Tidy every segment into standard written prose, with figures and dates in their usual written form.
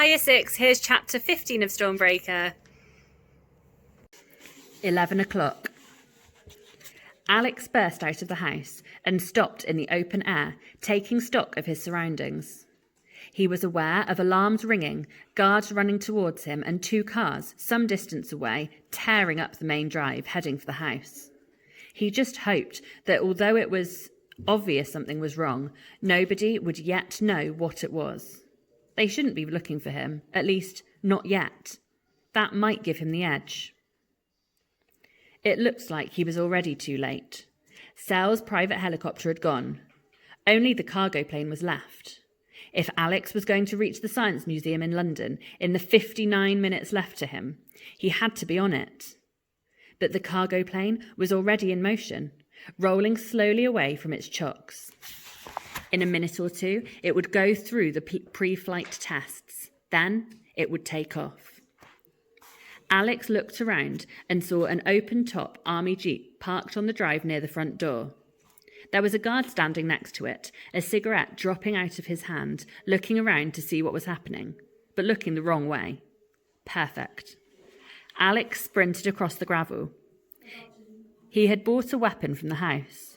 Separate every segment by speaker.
Speaker 1: Hiya 6, here's chapter 15 of Stormbreaker.
Speaker 2: 11 o'clock. Alex burst out of the house and stopped in the open air, taking stock of his surroundings. He was aware of alarms ringing, guards running towards him, and 2 cars, some distance away, tearing up the main drive, heading for the house. He just hoped that although it was obvious something was wrong, nobody would yet know what it was. They shouldn't be looking for him, at least not yet. That might give him the edge. It looks like he was already too late. Sel's private helicopter had gone. Only the cargo plane was left. If Alex was going to reach the Science Museum in London in the 59 minutes left to him, he had to be on it. But the cargo plane was already in motion, rolling slowly away from its chocks. In a minute or 2, it would go through the pre-flight tests. Then it would take off. Alex looked around and saw an open-top army jeep parked on the drive near the front door. There was a guard standing next to it, a cigarette dropping out of his hand, looking around to see what was happening, but looking the wrong way. Perfect. Alex sprinted across the gravel. He had bought a weapon from the house.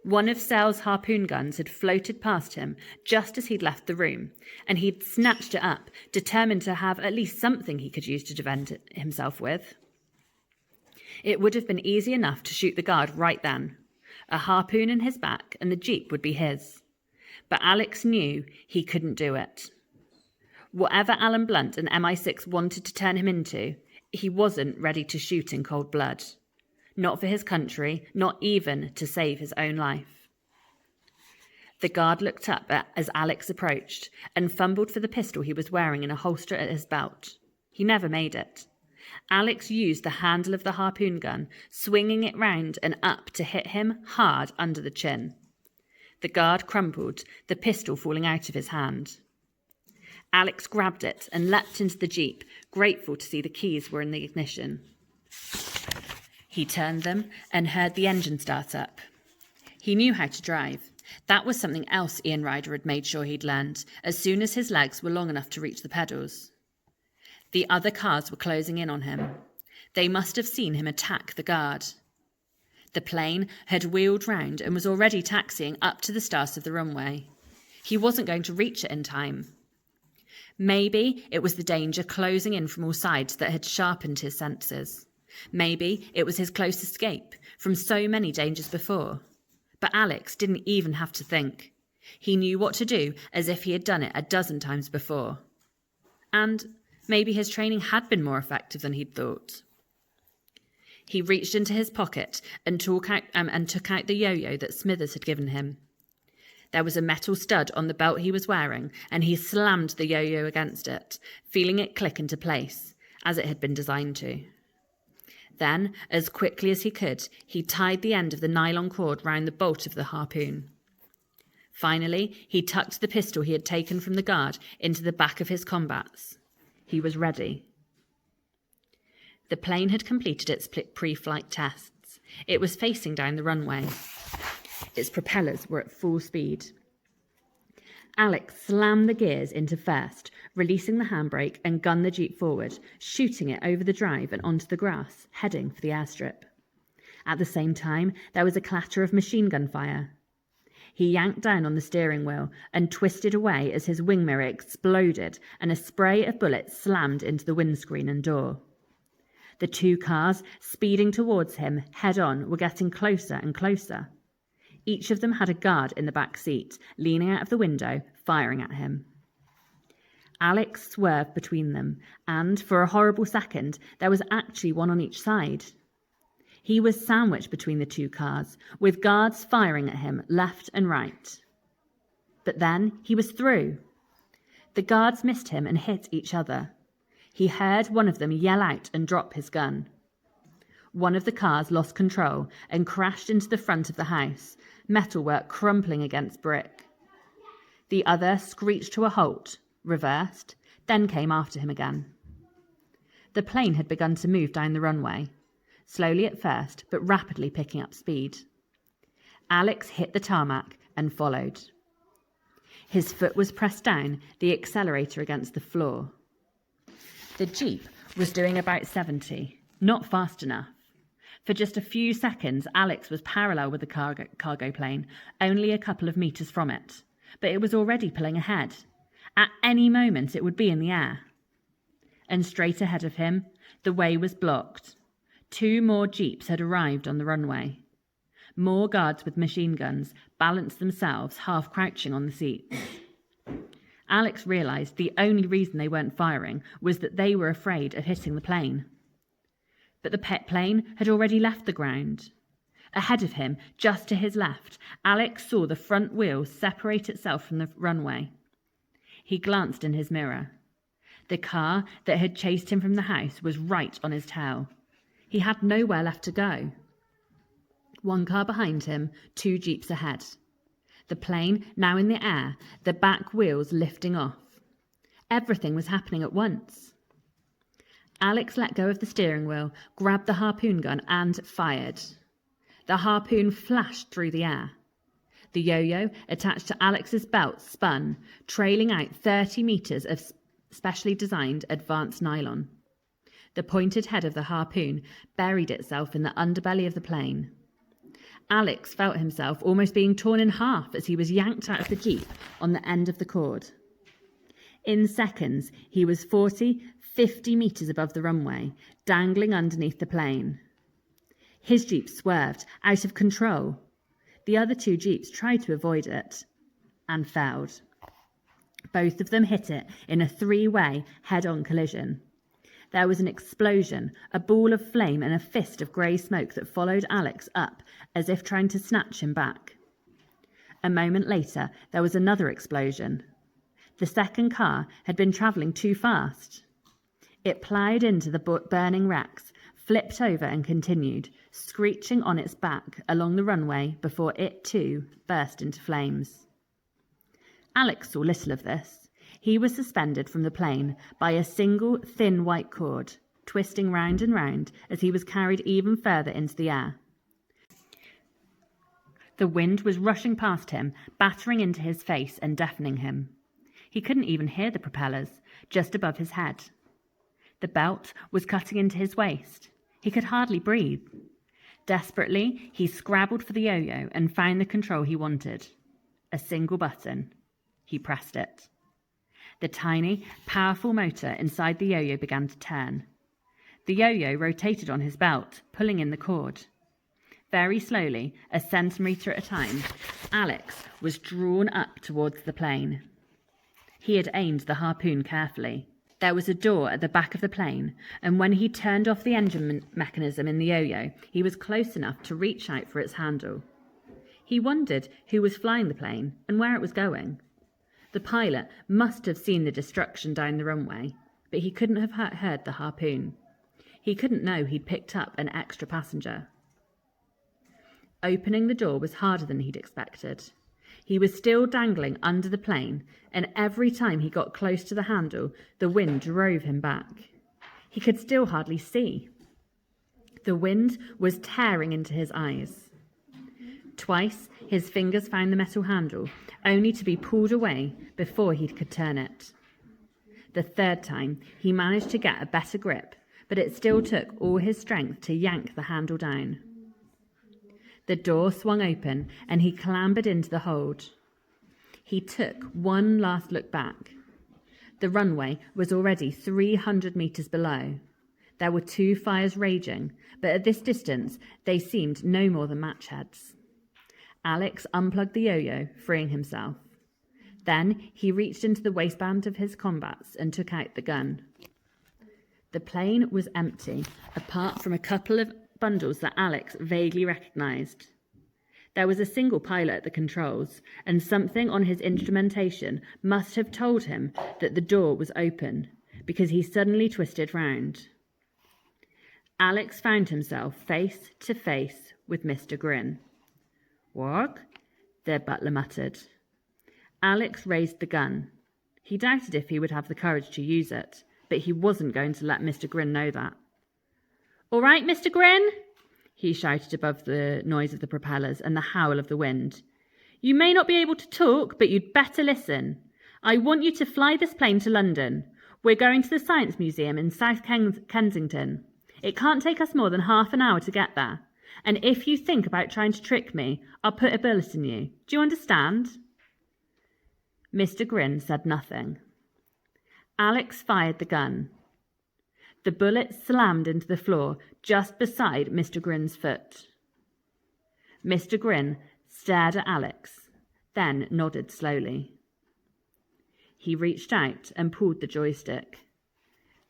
Speaker 2: One of Sel's harpoon guns had floated past him just as he'd left the room, and he'd snatched it up, determined to have at least something he could use to defend himself with. It would have been easy enough to shoot the guard right then. A harpoon in his back and the jeep would be his. But Alex knew he couldn't do it. Whatever Alan Blunt and MI6 wanted to turn him into, he wasn't ready to shoot in cold blood. Not for his country, not even to save his own life. The guard looked up as Alex approached and fumbled for the pistol he was wearing in a holster at his belt. He never made it. Alex used the handle of the harpoon gun, swinging it round and up to hit him hard under the chin. The guard crumpled, the pistol falling out of his hand. Alex grabbed it and leapt into the jeep, grateful to see the keys were in the ignition. He turned them and heard the engine start up. He knew how to drive. That was something else Ian Ryder had made sure he'd learned, as soon as his legs were long enough to reach the pedals. The other cars were closing in on him. They must have seen him attack the guard. The plane had wheeled round and was already taxiing up to the start of the runway. He wasn't going to reach it in time. Maybe it was the danger closing in from all sides that had sharpened his senses. Maybe it was his close escape from so many dangers before. But Alex didn't even have to think. He knew what to do as if he had done it a dozen times before. And maybe his training had been more effective than he'd thought. He reached into his pocket and took out the yo-yo that Smithers had given him. There was a metal stud on the belt he was wearing, and he slammed the yo-yo against it, feeling it click into place, as it had been designed to. Then, as quickly as he could, he tied the end of the nylon cord round the bolt of the harpoon. Finally, he tucked the pistol he had taken from the guard into the back of his combats. He was ready. The plane had completed its pre-flight tests. It was facing down the runway. Its propellers were at full speed. Alex slammed the gears into first, releasing the handbrake and gunned the jeep forward, shooting it over the drive and onto the grass, heading for the airstrip. At the same time, there was a clatter of machine gun fire. He yanked down on the steering wheel and twisted away as his wing mirror exploded and a spray of bullets slammed into the windscreen and door. The 2 cars, speeding towards him head-on, were getting closer and closer. Each of them had a guard in the back seat, leaning out of the window, firing at him. Alex swerved between them, and for a horrible second, there was actually one on each side. He was sandwiched between the 2 cars, with guards firing at him left and right. But then he was through. The guards missed him and hit each other. He heard one of them yell out and drop his gun. One of the cars lost control and crashed into the front of the house, metalwork crumpling against brick. The other screeched to a halt, reversed, then came after him again. The plane had begun to move down the runway, slowly at first, but rapidly picking up speed. Alex hit the tarmac and followed. His foot was pressed down, the accelerator against the floor. The Jeep was doing about 70, not fast enough. For just a few seconds, Alex was parallel with the cargo plane, only a couple of meters from it. But it was already pulling ahead. At any moment, it would be in the air. And straight ahead of him, the way was blocked. 2 more Jeeps had arrived on the runway. More guards with machine guns balanced themselves, half crouching on the seats. Alex realised the only reason they weren't firing was that they were afraid of hitting the plane. But the pet plane had already left the ground. Ahead of him, just to his left, Alex saw the front wheel separate itself from the runway. He glanced in his mirror. The car that had chased him from the house was right on his tail. He had nowhere left to go. 1 car behind him, 2 Jeeps ahead. The plane now in the air, the back wheels lifting off. Everything was happening at once. Alex let go of the steering wheel, grabbed the harpoon gun and fired. The harpoon flashed through the air. The yo-yo attached to Alex's belt spun, trailing out 30 meters of specially designed advanced nylon. The pointed head of the harpoon buried itself in the underbelly of the plane. Alex felt himself almost being torn in half as he was yanked out of the Jeep on the end of the cord. In seconds, he was 50 meters above the runway, dangling underneath the plane. His Jeep swerved, out of control. The other 2 Jeeps tried to avoid it and failed. Both of them hit it in a 3-way head-on collision. There was an explosion, a ball of flame and a fist of grey smoke that followed Alex up as if trying to snatch him back. A moment later, there was another explosion. The second car had been travelling too fast. It ploughed into the burning wrecks, flipped over and continued, screeching on its back along the runway before it too burst into flames. Alex saw little of this. He was suspended from the plane by a single thin white cord, twisting round and round as he was carried even further into the air. The wind was rushing past him, battering into his face and deafening him. He couldn't even hear the propellers, just above his head. The belt was cutting into his waist. He could hardly breathe. Desperately, he scrabbled for the yo-yo and found the control he wanted. A single button. He pressed it. The tiny, powerful motor inside the yo-yo began to turn. The yo-yo rotated on his belt, pulling in the cord. Very slowly, a centimetre at a time, Alex was drawn up towards the plane. He had aimed the harpoon carefully. There was a door at the back of the plane, and when he turned off the engine mechanism in the yo-yo, he was close enough to reach out for its handle. He wondered who was flying the plane and where it was going. The pilot must have seen the destruction down the runway, but he couldn't have heard the harpoon. He couldn't know he'd picked up an extra passenger. Opening the door was harder than he'd expected. He was still dangling under the plane, and every time he got close to the handle, the wind drove him back. He could still hardly see. The wind was tearing into his eyes. Twice, his fingers found the metal handle, only to be pulled away before he could turn it. The third time, he managed to get a better grip, but it still took all his strength to yank the handle down. The door swung open, and he clambered into the hold. He took one last look back. The runway was already 300 metres below. There were 2 fires raging, but at this distance, they seemed no more than match heads. Alex unplugged the yo-yo, freeing himself. Then he reached into the waistband of his combats and took out the gun. The plane was empty, apart from a couple of bundles that Alex vaguely recognised. There was a single pilot at the controls, and something on his instrumentation must have told him that the door was open, because he suddenly twisted round. Alex found himself face to face with Mr. Grin. "What?" the butler muttered. Alex raised the gun. He doubted if he would have the courage to use it, but he wasn't going to let Mr. Grin know that. "All right, Mr. Grin?" he shouted above the noise of the propellers and the howl of the wind. You may not be able to talk, but you'd better listen. I want you to fly this plane to London. We're going to the Science Museum in South Kensington. It can't take us more than half an hour to get there. And if you think about trying to trick me, I'll put a bullet in you. Do you understand? Mr. Grin said nothing. Alex fired the gun. The bullet slammed into the floor just beside Mr. Grin's foot. Mr. Grin stared at Alex, then nodded slowly. He reached out and pulled the joystick.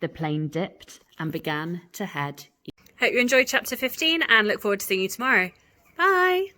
Speaker 2: The plane dipped and began to head.
Speaker 1: Hope you enjoyed chapter 15 and look forward to seeing you tomorrow. Bye!